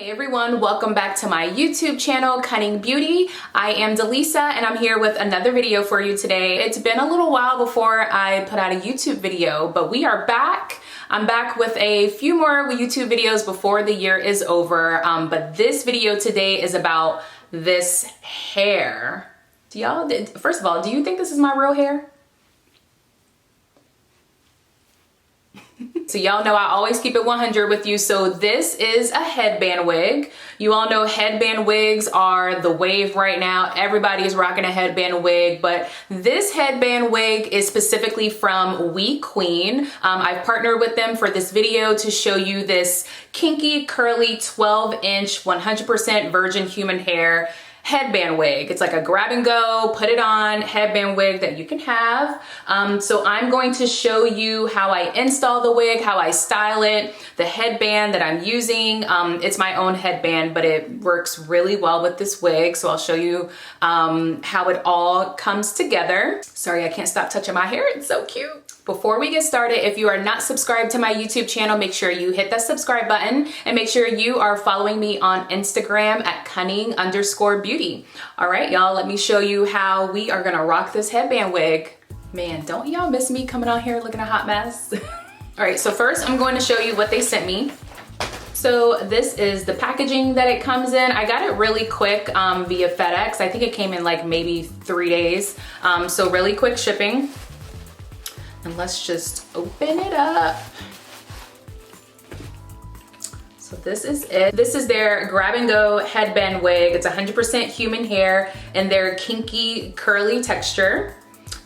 Hey everyone, welcome back to my YouTube channel, Cunning Beauty. I am Delisa and I'm here with another video for you today. It's been a little while before I put out a YouTube video, but we are back. I'm back with a few more YouTube videos before the year is over, but this video today is about this hair. First of all, do you think this is my real hair? So y'all know I always keep it 100 with you. So this is a headband wig. You all know headband wigs are the wave right now. Everybody is rocking a headband wig, but this headband wig is specifically from Wequeen. I've partnered with them for this video to show you this kinky, curly, 12-inch, 100% virgin human hair headband wig. It's like a grab and go, put it on headband wig that you can have. So I'm going to show you how I install the wig, how I style it, the headband that I'm using. It's my own headband, but it works really well with this wig. So I'll show you how it all comes together. Sorry, I can't stop touching my hair. It's so cute. Before we get started, if you are not subscribed to my YouTube channel, make sure you hit that subscribe button and make sure you are following me on Instagram at cunning_beauty. All right, y'all, let me show you how we are gonna rock this headband wig. Man, don't y'all miss me coming out here looking a hot mess? All right, so first I'm going to show you what they sent me. So this is the packaging that it comes in. I got it really quick via FedEx. I think it came in like maybe 3 days. So really quick shipping. And let's just open it up. So this is it. This is their grab and go headband wig. It's 100% human hair and their kinky curly texture.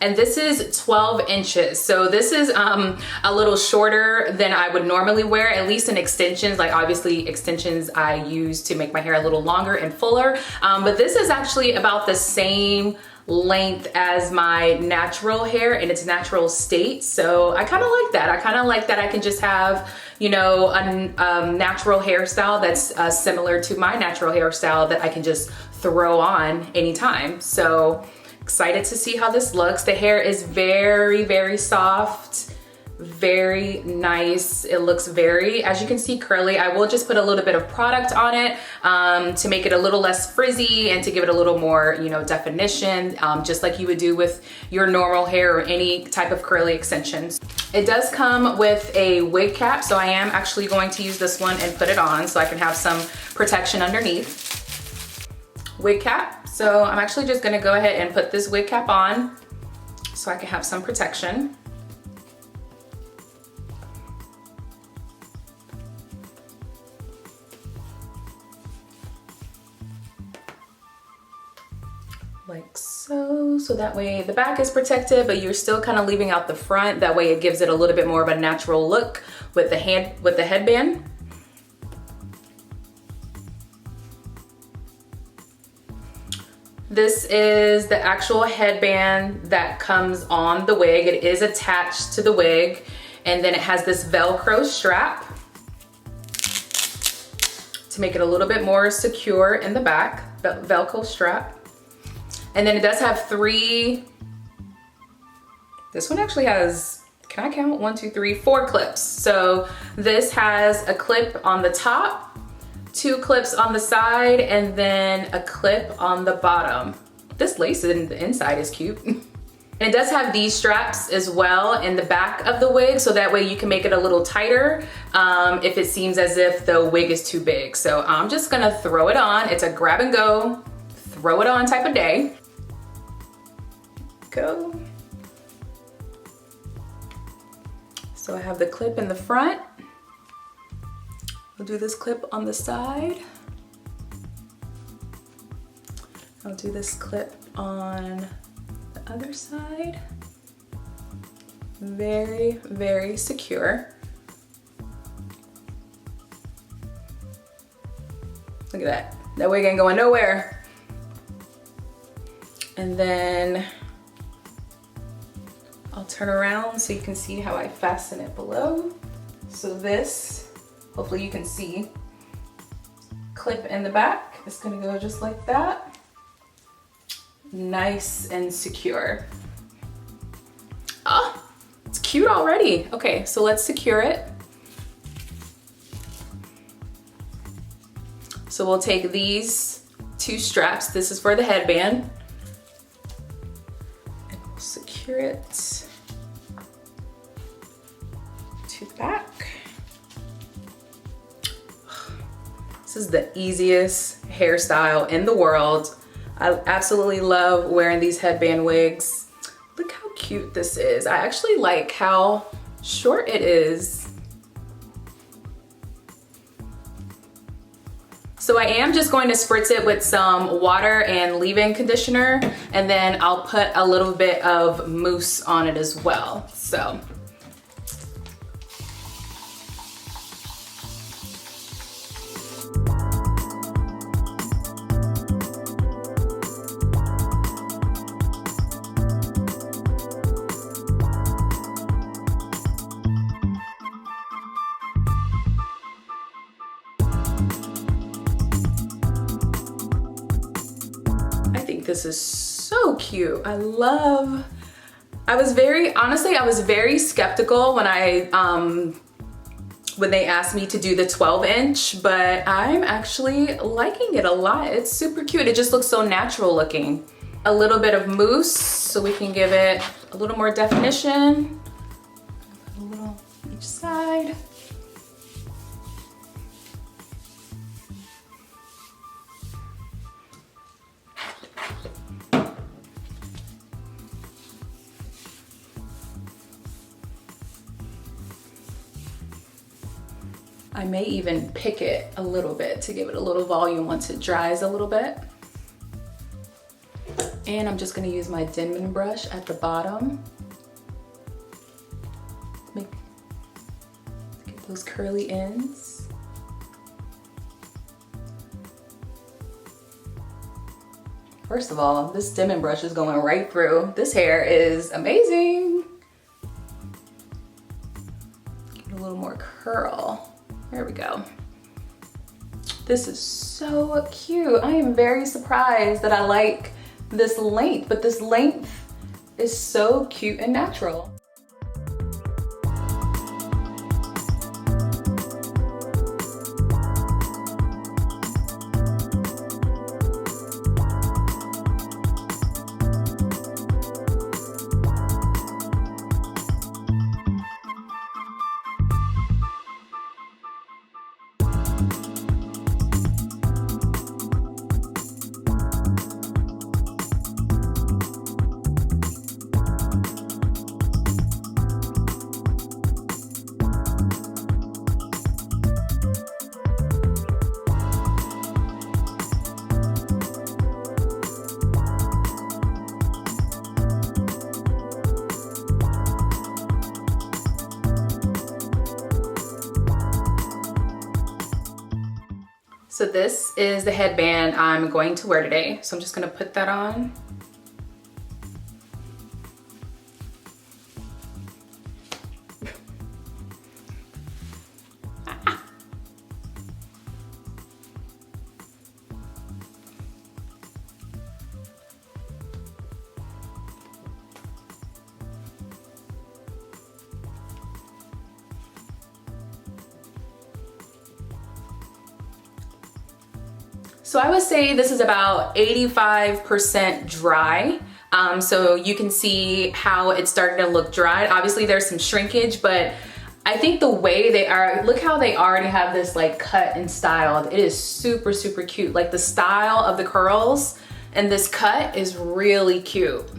And this is 12 inches. So this is a little shorter than I would normally wear, at least in extensions. Like obviously extensions I use to make my hair a little longer and fuller. But this is actually about the same length as my natural hair in its natural state. So I kind of like that. I kind of like that I can just have, you know, a natural hairstyle that's similar to my natural hairstyle that I can just throw on anytime. So excited to see how this looks. The hair is very, very soft, very nice. It looks very, as you can see, curly. I will just put a little bit of product on it to make it a little less frizzy and to give it a little more, you know, definition, just like you would do with your normal hair or any type of curly extensions. It does come with a wig cap, so I am actually going to use this one and put it on so I can have some protection underneath. Wig cap. So I'm actually just gonna go ahead and put this wig cap on so I can have some protection. Like so. So that way the back is protected, but you're still kind of leaving out the front. That way it gives it a little bit more of a natural look with the headband. This is the actual headband that comes on the wig. It is attached to the wig, and then it has this Velcro strap to make it a little bit more secure in the back, the Velcro strap. And then it does have this one actually has, can I count? 1, 2, 3, 4 clips. So this has a clip on the top, 2 clips on the side, and then a clip on the bottom. This lace in the inside is cute. And it does have these straps as well in the back of the wig, so that way you can make it a little tighter if it seems as if the wig is too big. So I'm just gonna throw it on. It's a grab and go, throw it on type of day. Go. So I have the clip in the front. I'll do this clip on the side. I'll do this clip on the other side. Very, very secure. Look at that. That wig ain't going nowhere. And then I'll turn around so you can see how I fasten it below. So this, hopefully you can see, clip in the back. It's gonna go just like that. Nice and secure. Oh, it's cute already. Okay, so let's secure it. So we'll take these two straps. This is for the headband. And we'll secure it to the back. This is the easiest hairstyle in the world. I absolutely love wearing these headband wigs. Look how cute this is. I actually like how short it is. So I am just going to spritz it with some water and leave-in conditioner, and then I'll put a little bit of mousse on it as well. So. This is so cute. I was very skeptical when they asked me to do the 12-inch, but I'm actually liking it a lot. It's super cute. It just looks so natural looking. A little bit of mousse so we can give it a little more definition. A little each side. I may even pick it a little bit to give it a little volume once it dries a little bit. And I'm just gonna use my Denman brush at the bottom. Get those curly ends. First of all, this Denman brush is going right through. This hair is amazing. Get a little more curl. There we go. This is so cute. I am very surprised that I like this length, but this length is so cute and natural. So this is the headband I'm going to wear today. So I'm just gonna put that on. So I would say this is about 85% dry. So you can see how it's starting to look dry. Obviously there's some shrinkage, but I think the way they are, look how they already have this like cut and styled. It is super, super cute. Like the style of the curls and this cut is really cute.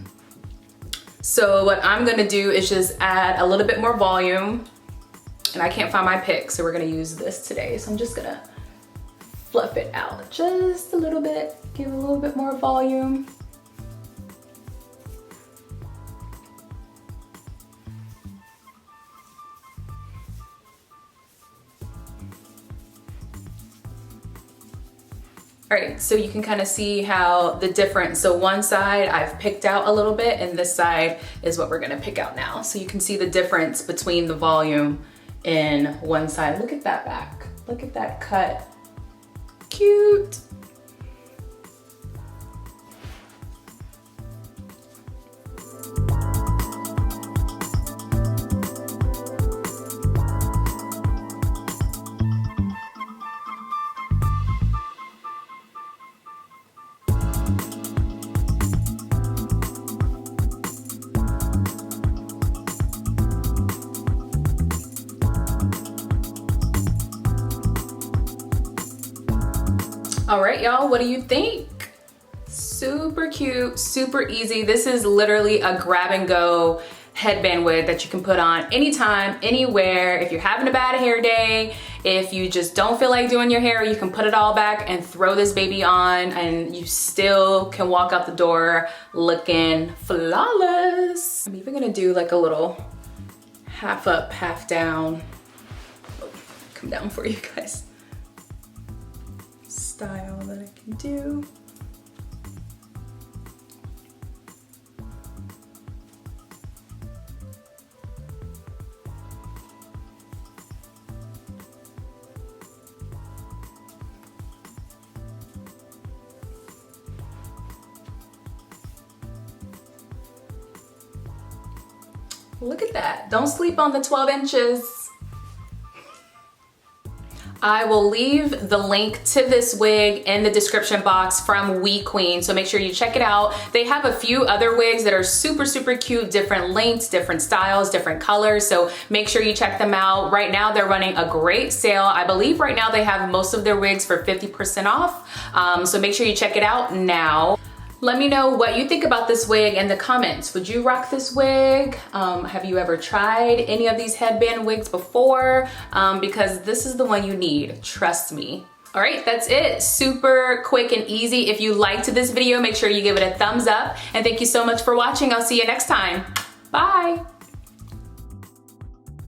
So what I'm gonna do is just add a little bit more volume, and I can't find my pick, so we're gonna use this today. So I'm just gonna fluff it out just a little bit, give it a little bit more volume. All right, so you can kind of see how the difference, so one side I've picked out a little bit and this side is what we're gonna pick out now. So you can see the difference between the volume in one side. Look at that back, look at that cut. Cute. All right, y'all, what do you think? Super cute, super easy. This is literally a grab and go headband wig that you can put on anytime, anywhere. If you're having a bad hair day, if you just don't feel like doing your hair, you can put it all back and throw this baby on, and you still can walk out the door looking flawless. I'm even gonna do like a little half up, half down. Come down for you guys. Style that I can do. Look at that. Don't sleep on the 12 inches. I will leave the link to this wig in the description box from Wequeen, so make sure you check it out. They have a few other wigs that are super, super cute, different lengths, different styles, different colors, so make sure you check them out. Right now, they're running a great sale. I believe right now they have most of their wigs for 50% off, so make sure you check it out now. Let me know what you think about this wig in the comments. Would you rock this wig? Have you ever tried any of these headband wigs before? Because this is the one you need, trust me. All right, that's it. Super quick and easy. If you liked this video, make sure you give it a thumbs up. And thank you so much for watching. I'll see you next time. Bye.